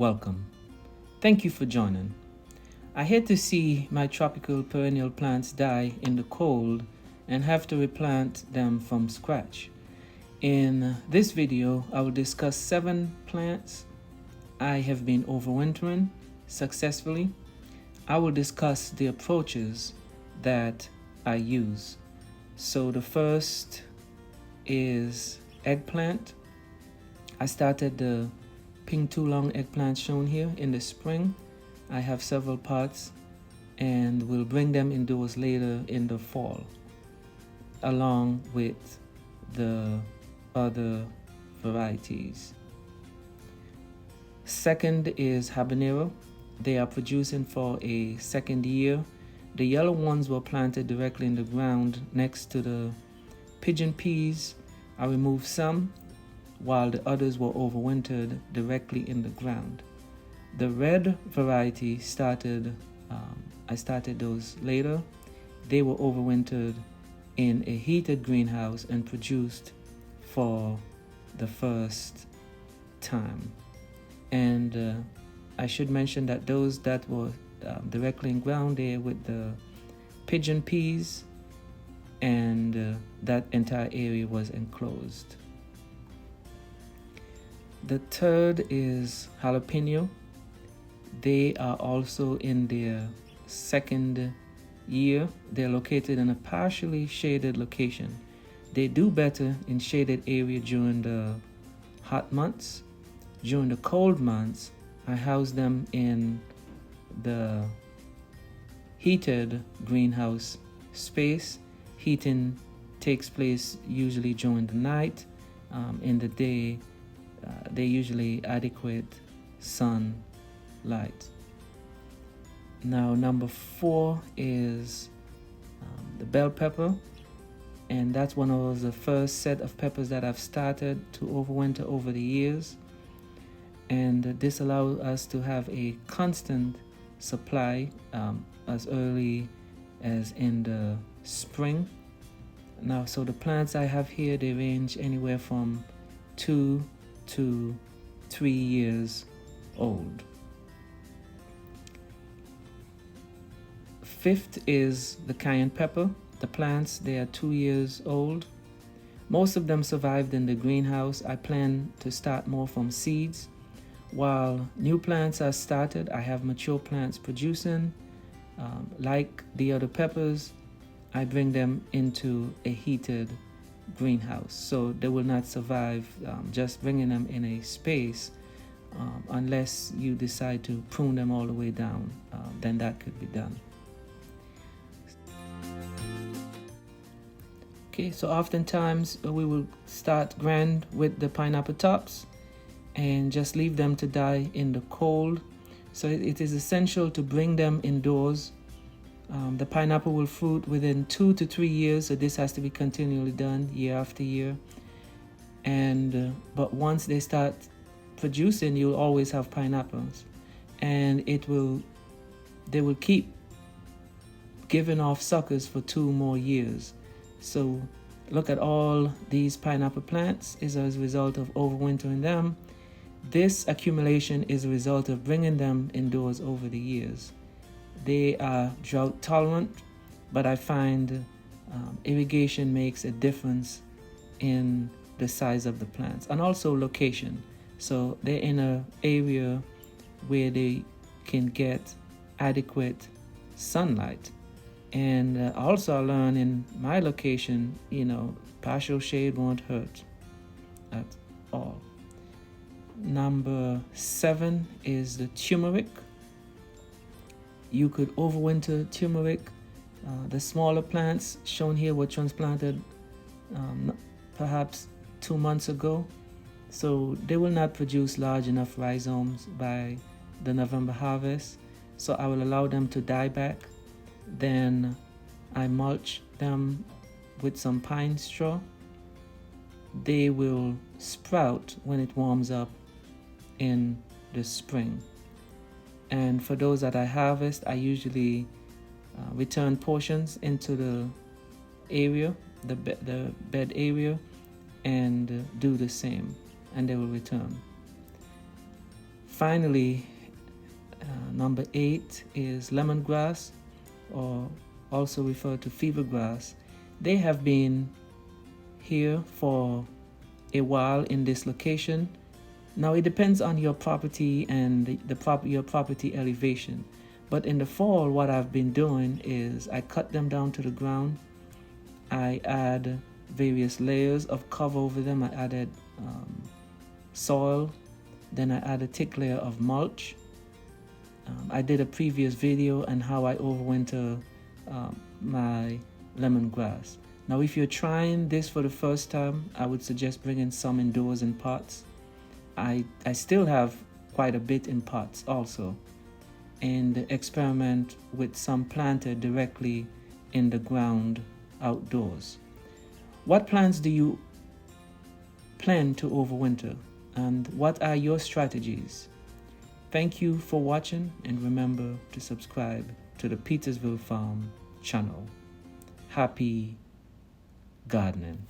welcome. Thank you for joining. I hate to see my tropical perennial plants die in the cold and have to replant them from scratch. In this video, I will discuss 7 plants I have been overwintering successfully. I will discuss the approaches that I use. So the first is eggplant. I started the pink too-long eggplant shown here in the spring. I have several pots and will bring them indoors later in the fall, along with the other varieties. Second is habanero. They are producing for a second year. The yellow ones were planted directly in the ground next to the pigeon peas. I removed some, while the others were overwintered directly in the ground. The red variety I started those later. They were overwintered in a heated greenhouse and produced for the first time. And I should mention that those that were directly in ground there with the pigeon peas, and that entire area was enclosed. The third is jalapeno. They are also in their second year. They're located in a partially shaded location. They do better in shaded area during the hot months. During the cold months, I house them in the heated greenhouse space. Heating takes place usually during the night. In the day, they usually adequate sunlight. Now, number 4 is the bell pepper, and that's one of the first set of peppers that I've started to overwinter over the years. And this allows us to have a constant supply as early as in the spring. Now, so the plants I have here, they range anywhere from 2 to 3 years old. Fifth is the cayenne pepper. The plants, they are 2 years old. Most of them survived in the greenhouse. I plan to start more from seeds. While new plants are started, I have mature plants producing. Like the other peppers, I bring them into a heated greenhouse, so they will not survive just bringing them in a space unless you decide to prune them all the way down. Then that could be done. Okay, so oftentimes we will start grand with the pineapple tops and just leave them to die in the cold. So it is essential to bring them indoors. The pineapple will fruit within 2 to 3 years, so this has to be continually done year after year. And but once they start producing, you'll always have pineapples, and they will keep giving off suckers for 2 more years. So look at all these pineapple plants is as a result of overwintering them. This accumulation is a result of bringing them indoors over the years. They are drought tolerant, but I find irrigation makes a difference in the size of the plants, and also location. So they're in an area where they can get adequate sunlight. And also I learned in my location, partial shade won't hurt at all. Number 7 is the turmeric. You could overwinter turmeric. The smaller plants shown here were transplanted perhaps 2 months ago, so they will not produce large enough rhizomes by the November harvest. So I will allow them to die back. Then I mulch them with some pine straw. They will sprout when it warms up in the spring. And for those that I harvest, I usually return portions into the area, the bed area, and do the same, and they will return. finally, number 8 is lemongrass, or also referred to fever grass. They have been here for a while in this location. Now it depends on your property and your property elevation. But in the fall, what I've been doing is I cut them down to the ground. I add various layers of cover over them. I added soil, then I add a thick layer of mulch. I did a previous video on how I overwinter my lemongrass. Now if you're trying this for the first time, I would suggest bringing some indoors in pots. I still have quite a bit in pots also, and experiment with some planted directly in the ground outdoors. What plants do you plan to overwinter, and what are your strategies? Thank you for watching, and remember to subscribe to the Petersville Farm channel. Happy gardening.